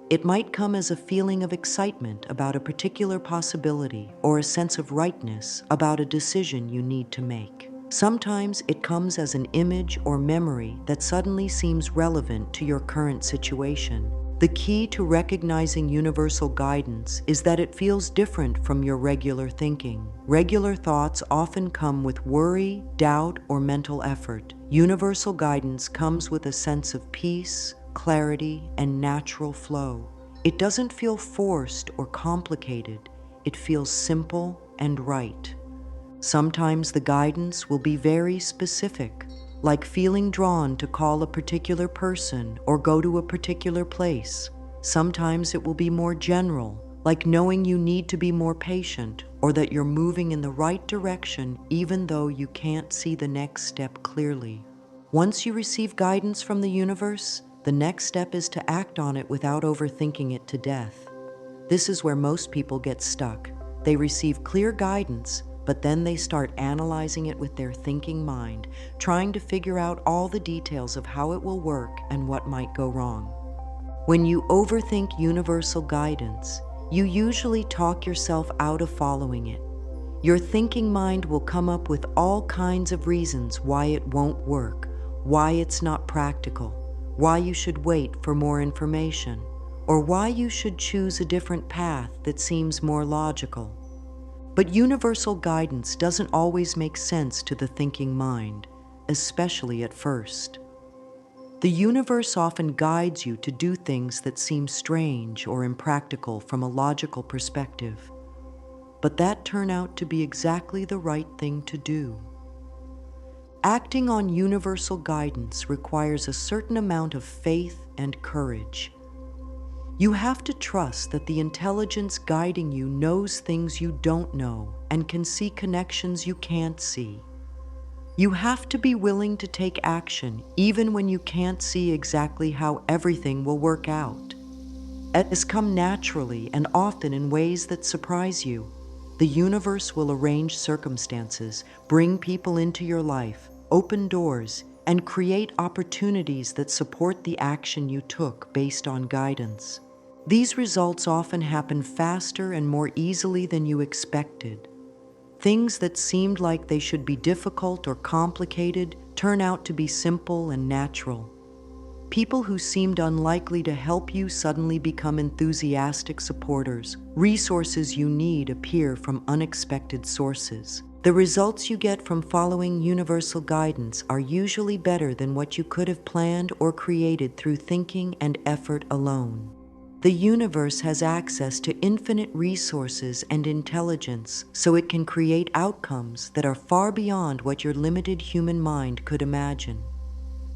It might come as a feeling of excitement about a particular possibility or a sense of rightness about a decision you need to make. Sometimes it comes as an image or memory that suddenly seems relevant to your current situation. The key to recognizing universal guidance is that it feels different from your regular thinking. Regular thoughts often come with worry, doubt, or mental effort. Universal guidance comes with a sense of peace, clarity, and natural flow. It doesn't feel forced or complicated. It feels simple and right. Sometimes the guidance will be very specific, like feeling drawn to call a particular person or go to a particular place. Sometimes it will be more general, like knowing you need to be more patient or that you're moving in the right direction even though you can't see the next step clearly. Once you receive guidance from the universe, the next step is to act on it without overthinking it to death. This is where most people get stuck. They receive clear guidance, but then they start analyzing it with their thinking mind, trying to figure out all the details of how it will work and what might go wrong. When you overthink universal guidance, you usually talk yourself out of following it. Your thinking mind will come up with all kinds of reasons why it won't work, why it's not practical, why you should wait for more information, or why you should choose a different path that seems more logical. But universal guidance doesn't always make sense to the thinking mind, especially at first. The universe often guides you to do things that seem strange or impractical from a logical perspective, but that turn out to be exactly the right thing to do. Acting on universal guidance requires a certain amount of faith and courage. You have to trust that the intelligence guiding you knows things you don't know and can see connections you can't see. You have to be willing to take action even when you can't see exactly how everything will work out. It has come naturally and often in ways that surprise you. The universe will arrange circumstances, bring people into your life, open doors, and create opportunities that support the action you took based on guidance. These results often happen faster and more easily than you expected. Things that seemed like they should be difficult or complicated turn out to be simple and natural. People who seemed unlikely to help you suddenly become enthusiastic supporters. Resources you need appear from unexpected sources. The results you get from following universal guidance are usually better than what you could have planned or created through thinking and effort alone. The universe has access to infinite resources and intelligence, so it can create outcomes that are far beyond what your limited human mind could imagine.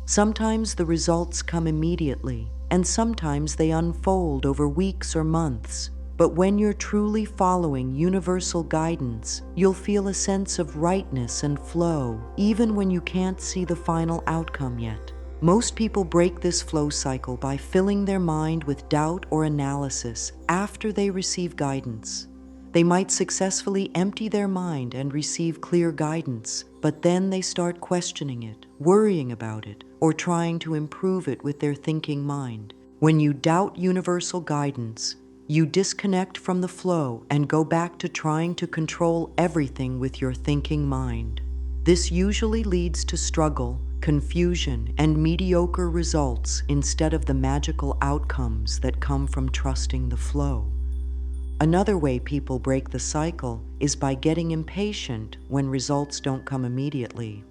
Sometimes the results come immediately, and sometimes they unfold over weeks or months. But when you're truly following universal guidance, you'll feel a sense of rightness and flow, even when you can't see the final outcome yet. Most people break this flow cycle by filling their mind with doubt or analysis after they receive guidance. They might successfully empty their mind and receive clear guidance, but then they start questioning it, worrying about it, or trying to improve it with their thinking mind. When you doubt universal guidance, you disconnect from the flow and go back to trying to control everything with your thinking mind. This usually leads to struggle, confusion, and mediocre results instead of the magical outcomes that come from trusting the flow. Another way people break the cycle is by getting impatient when results don't come immediately.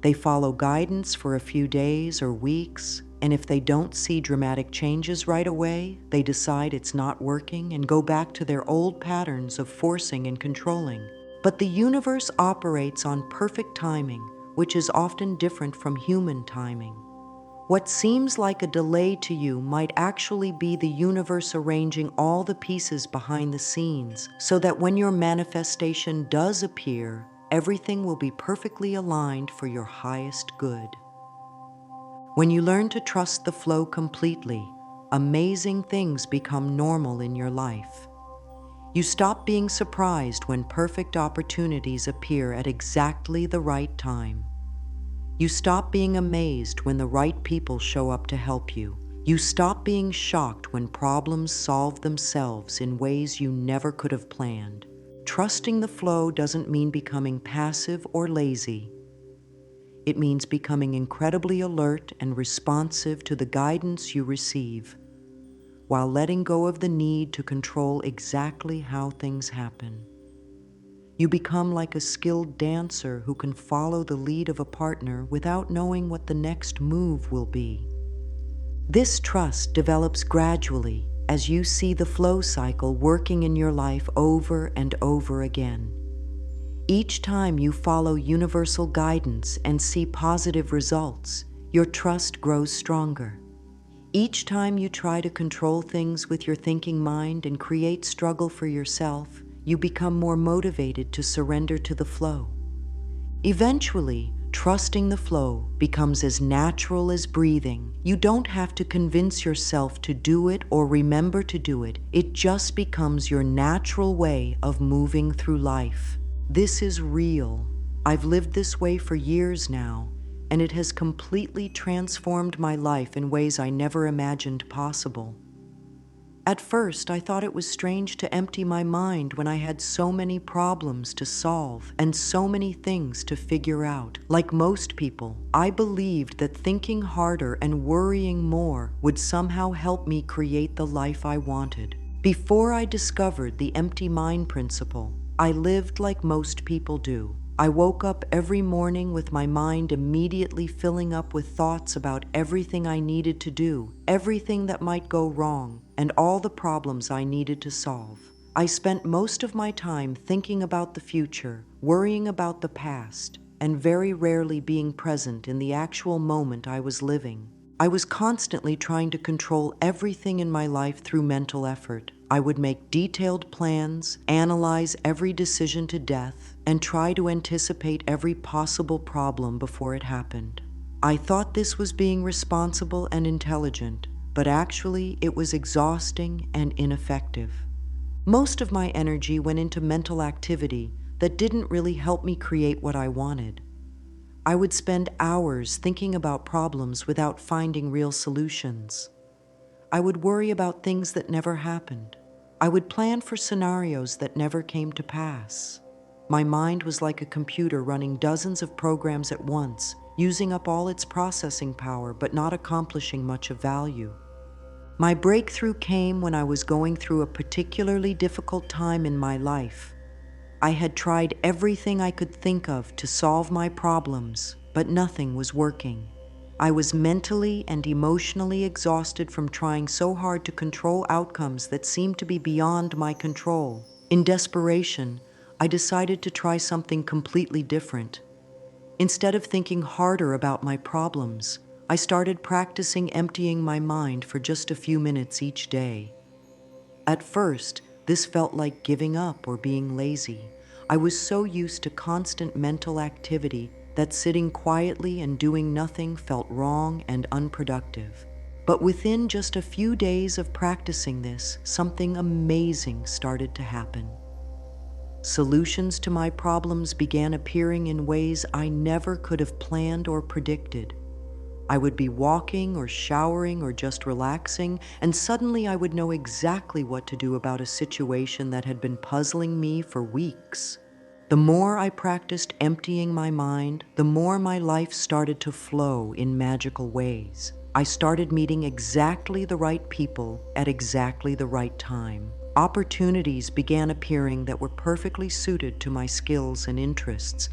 They follow guidance for a few days or weeks, and if they don't see dramatic changes right away, they decide it's not working and go back to their old patterns of forcing and controlling. But the universe operates on perfect timing, which is often different from human timing. What seems like a delay to you might actually be the universe arranging all the pieces behind the scenes so that when your manifestation does appear, everything will be perfectly aligned for your highest good. When you learn to trust the flow completely, amazing things become normal in your life. You stop being surprised when perfect opportunities appear at exactly the right time. You stop being amazed when the right people show up to help you. You stop being shocked when problems solve themselves in ways you never could have planned. Trusting the flow doesn't mean becoming passive or lazy. It means becoming incredibly alert and responsive to the guidance you receive, while letting go of the need to control exactly how things happen. You become like a skilled dancer who can follow the lead of a partner without knowing what the next move will be. This trust develops gradually as you see the flow cycle working in your life over and over again. Each time you follow universal guidance and see positive results, your trust grows stronger. Each time you try to control things with your thinking mind and create struggle for yourself, you become more motivated to surrender to the flow. Eventually, trusting the flow becomes as natural as breathing. You don't have to convince yourself to do it or remember to do it. It just becomes your natural way of moving through life. This is real. I've lived this way for years now, and it has completely transformed my life in ways I never imagined possible. At first, I thought it was strange to empty my mind when I had so many problems to solve and so many things to figure out. Like most people, I believed that thinking harder and worrying more would somehow help me create the life I wanted. Before I discovered the empty mind principle, I lived like most people do. I woke up every morning with my mind immediately filling up with thoughts about everything I needed to do, everything that might go wrong, and all the problems I needed to solve. I spent most of my time thinking about the future, worrying about the past, and very rarely being present in the actual moment I was living. I was constantly trying to control everything in my life through mental effort. I would make detailed plans, analyze every decision to death, and try to anticipate every possible problem before it happened. I thought this was being responsible and intelligent, but actually it was exhausting and ineffective. Most of my energy went into mental activity that didn't really help me create what I wanted. I would spend hours thinking about problems without finding real solutions. I would worry about things that never happened. I would plan for scenarios that never came to pass. My mind was like a computer running dozens of programs at once, using up all its processing power but not accomplishing much of value. My breakthrough came when I was going through a particularly difficult time in my life. I had tried everything I could think of to solve my problems, but nothing was working. I was mentally and emotionally exhausted from trying so hard to control outcomes that seemed to be beyond my control. In desperation, I decided to try something completely different. Instead of thinking harder about my problems, I started practicing emptying my mind for just a few minutes each day. At first, this felt like giving up or being lazy. I was so used to constant mental activity that sitting quietly and doing nothing felt wrong and unproductive. But within just a few days of practicing this, something amazing started to happen. Solutions to my problems began appearing in ways I never could have planned or predicted. I would be walking or showering or just relaxing, and suddenly I would know exactly what to do about a situation that had been puzzling me for weeks. The more I practiced emptying my mind, the more my life started to flow in magical ways. I started meeting exactly the right people at exactly the right time. Opportunities began appearing that were perfectly suited to my skills and interests.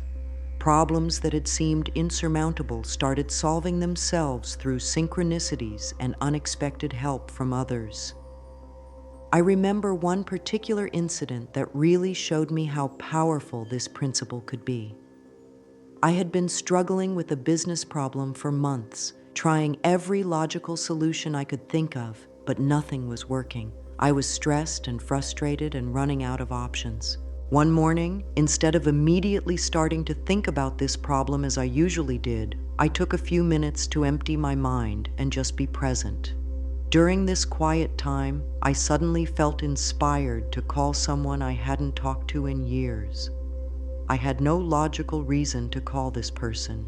Problems that had seemed insurmountable started solving themselves through synchronicities and unexpected help from others. I remember one particular incident that really showed me how powerful this principle could be. I had been struggling with a business problem for months, trying every logical solution I could think of, but nothing was working. I was stressed and frustrated and running out of options. One morning, instead of immediately starting to think about this problem as I usually did, I took a few minutes to empty my mind and just be present. During this quiet time, I suddenly felt inspired to call someone I hadn't talked to in years. I had no logical reason to call this person.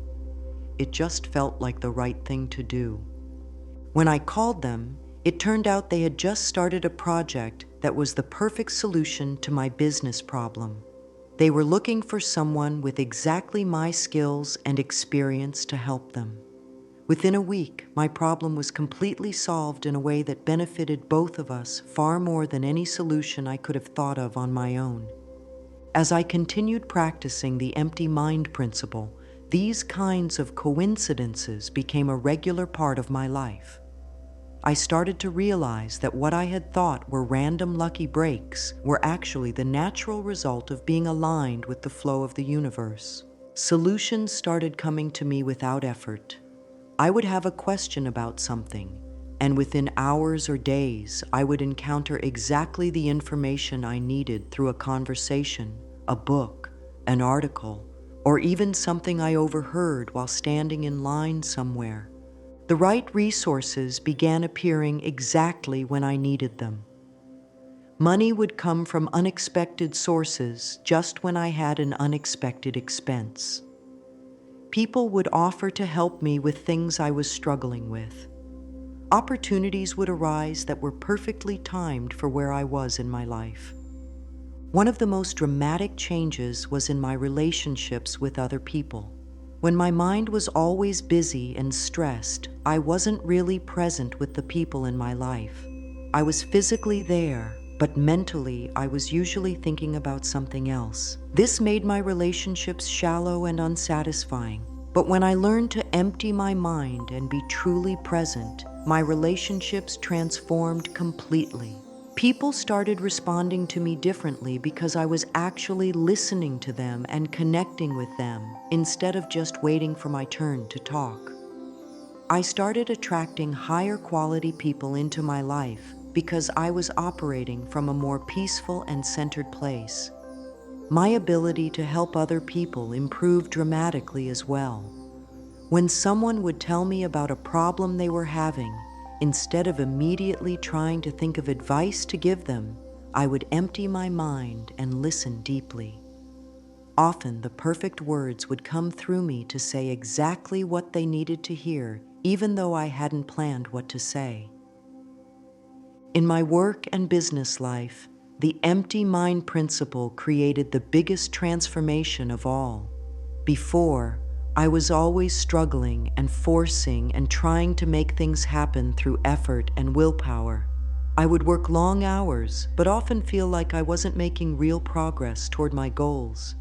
It just felt like the right thing to do. When I called them, it turned out they had just started a project that was the perfect solution to my business problem. They were looking for someone with exactly my skills and experience to help them. Within a week, my problem was completely solved in a way that benefited both of us far more than any solution I could have thought of on my own. As I continued practicing the empty mind principle, these kinds of coincidences became a regular part of my life. I started to realize that what I had thought were random lucky breaks were actually the natural result of being aligned with the flow of the universe. Solutions started coming to me without effort. I would have a question about something, and within hours or days, I would encounter exactly the information I needed through a conversation, a book, an article, or even something I overheard while standing in line somewhere. The right resources began appearing exactly when I needed them. Money would come from unexpected sources just when I had an unexpected expense. People would offer to help me with things I was struggling with. Opportunities would arise that were perfectly timed for where I was in my life. One of the most dramatic changes was in my relationships with other people. When my mind was always busy and stressed, I wasn't really present with the people in my life. I was physically there, but mentally I was usually thinking about something else. This made my relationships shallow and unsatisfying. But when I learned to empty my mind and be truly present, my relationships transformed completely. People started responding to me differently because I was actually listening to them and connecting with them instead of just waiting for my turn to talk. I started attracting higher quality people into my life because I was operating from a more peaceful and centered place. My ability to help other people improved dramatically as well. When someone would tell me about a problem they were having, instead of immediately trying to think of advice to give them, I would empty my mind and listen deeply. Often the perfect words would come through me to say exactly what they needed to hear, even though I hadn't planned what to say. In my work and business life, the empty mind principle created the biggest transformation of all. Before, I was always struggling and forcing and trying to make things happen through effort and willpower. I would work long hours, but often feel like I wasn't making real progress toward my goals.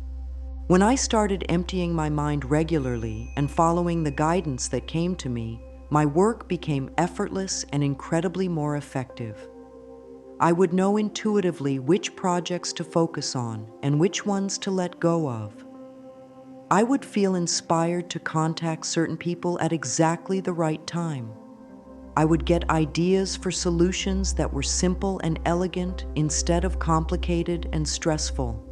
When I started emptying my mind regularly and following the guidance that came to me, my work became effortless and incredibly more effective. I would know intuitively which projects to focus on and which ones to let go of. I would feel inspired to contact certain people at exactly the right time. I would get ideas for solutions that were simple and elegant instead of complicated and stressful.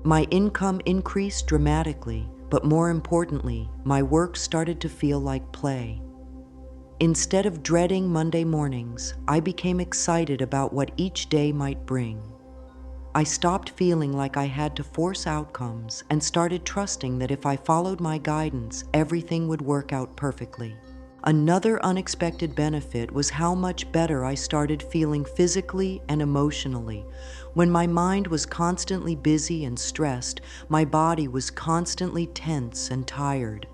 My income increased dramatically, but more importantly, my work started to feel like play. Instead of dreading Monday mornings, I became excited about what each day might bring. I stopped feeling like I had to force outcomes and started trusting that if I followed my guidance, everything would work out perfectly. Another unexpected benefit was how much better I started feeling physically and emotionally. When my mind was constantly busy and stressed, my body was constantly tense and tired.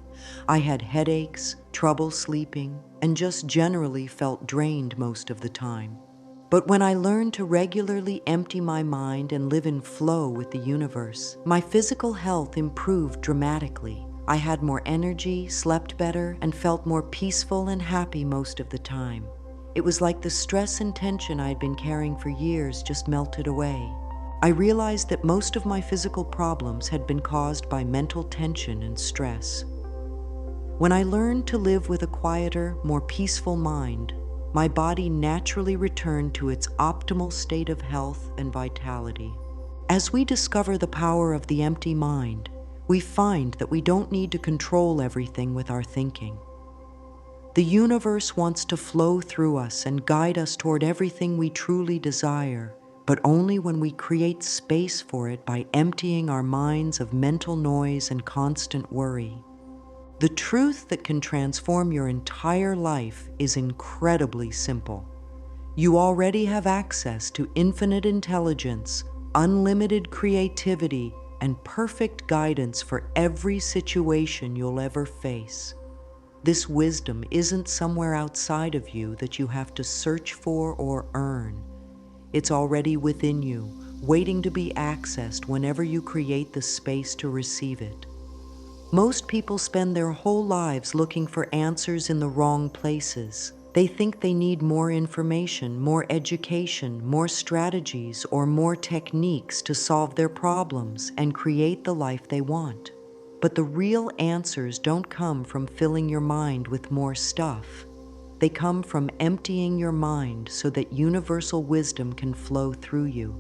I had headaches, trouble sleeping, and just generally felt drained most of the time. But when I learned to regularly empty my mind and live in flow with the universe, my physical health improved dramatically. I had more energy, slept better, and felt more peaceful and happy most of the time. It was like the stress and tension I'd been carrying for years just melted away. I realized that most of my physical problems had been caused by mental tension and stress. When I learned to live with a quieter, more peaceful mind, my body naturally returned to its optimal state of health and vitality. As we discover the power of the empty mind, we find that we don't need to control everything with our thinking. The universe wants to flow through us and guide us toward everything we truly desire, but only when we create space for it by emptying our minds of mental noise and constant worry. The truth that can transform your entire life is incredibly simple. You already have access to infinite intelligence, unlimited creativity, and perfect guidance for every situation you'll ever face. This wisdom isn't somewhere outside of you that you have to search for or earn. It's already within you, waiting to be accessed whenever you create the space to receive it. Most people spend their whole lives looking for answers in the wrong places. They think they need more information, more education, more strategies, or more techniques to solve their problems and create the life they want. But the real answers don't come from filling your mind with more stuff. They come from emptying your mind so that universal wisdom can flow through you.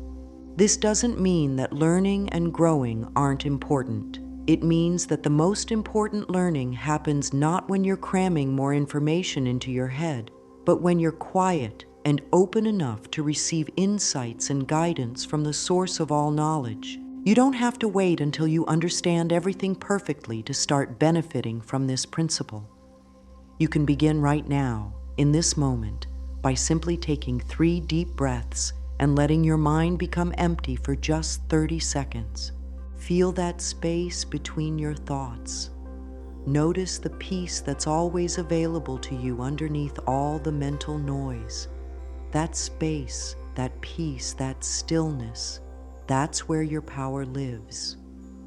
This doesn't mean that learning and growing aren't important. It means that the most important learning happens not when you're cramming more information into your head, but when you're quiet and open enough to receive insights and guidance from the source of all knowledge. You don't have to wait until you understand everything perfectly to start benefiting from this principle. You can begin right now, in this moment, by simply taking 3 deep breaths and letting your mind become empty for just 30 seconds. Feel that space between your thoughts. Notice the peace that's always available to you underneath all the mental noise. That space, that peace, that stillness, that's where your power lives.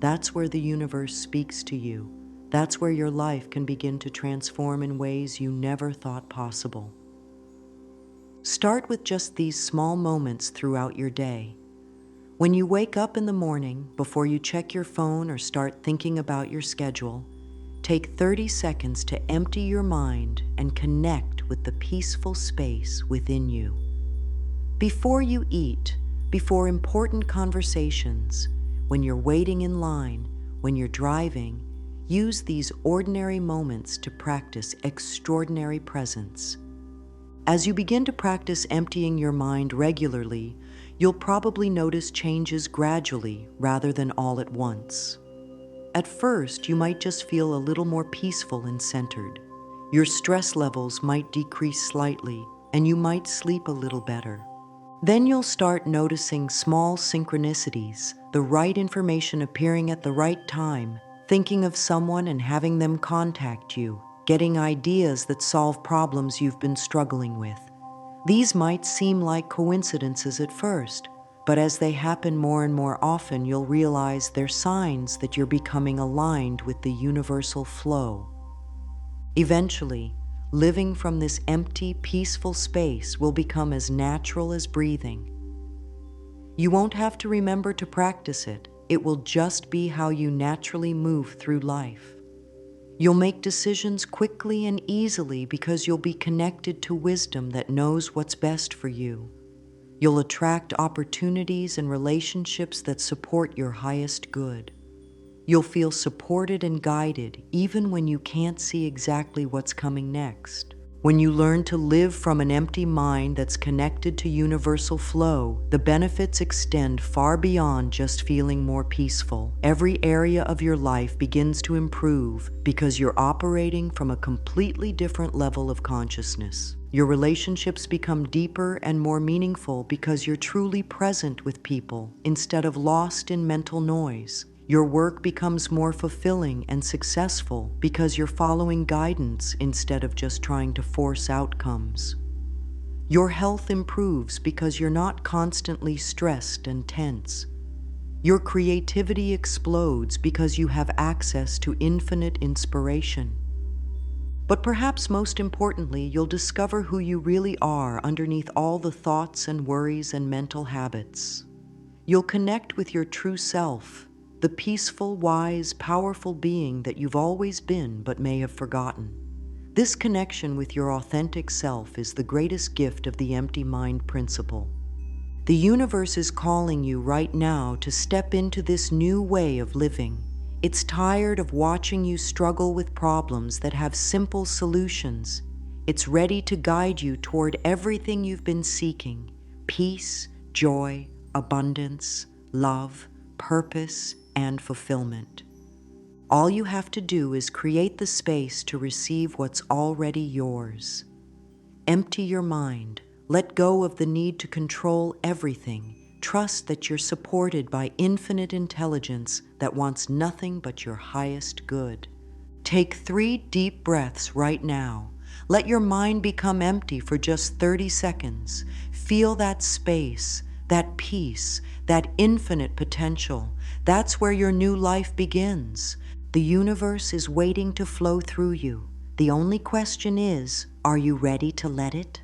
That's where the universe speaks to you. That's where your life can begin to transform in ways you never thought possible. Start with just these small moments throughout your day. When you wake up in the morning, before you check your phone or start thinking about your schedule, take 30 seconds to empty your mind and connect with the peaceful space within you. Before you eat, before important conversations, when you're waiting in line, when you're driving, use these ordinary moments to practice extraordinary presence. As you begin to practice emptying your mind regularly, you'll probably notice changes gradually rather than all at once. At first, you might just feel a little more peaceful and centered. Your stress levels might decrease slightly, and you might sleep a little better. Then you'll start noticing small synchronicities, the right information appearing at the right time, thinking of someone and having them contact you, getting ideas that solve problems you've been struggling with. These might seem like coincidences at first, but as they happen more and more often, you'll realize they're signs that you're becoming aligned with the universal flow. Eventually, living from this empty, peaceful space will become as natural as breathing. You won't have to remember to practice it. It will just be how you naturally move through life. You'll make decisions quickly and easily because you'll be connected to wisdom that knows what's best for you. You'll attract opportunities and relationships that support your highest good. You'll feel supported and guided even when you can't see exactly what's coming next. When you learn to live from an empty mind that's connected to universal flow, the benefits extend far beyond just feeling more peaceful. Every area of your life begins to improve because you're operating from a completely different level of consciousness. Your relationships become deeper and more meaningful because you're truly present with people instead of lost in mental noise. Your work becomes more fulfilling and successful because you're following guidance instead of just trying to force outcomes. Your health improves because you're not constantly stressed and tense. Your creativity explodes because you have access to infinite inspiration. But perhaps most importantly, you'll discover who you really are underneath all the thoughts and worries and mental habits. You'll connect with your true self, the peaceful, wise, powerful being that you've always been but may have forgotten. This connection with your authentic self is the greatest gift of the empty mind principle. The universe is calling you right now to step into this new way of living. It's tired of watching you struggle with problems that have simple solutions. It's ready to guide you toward everything you've been seeking: peace, joy, abundance, love, purpose, and fulfillment. All you have to do is create the space to receive what's already yours. Empty your mind. Let go of the need to control everything. Trust that you're supported by infinite intelligence that wants nothing but your highest good. Take 3 deep breaths right now. Let your mind become empty for just 30 seconds. Feel that space, that peace, that infinite potential. That's where your new life begins. The universe is waiting to flow through you. The only question is, are you ready to let it?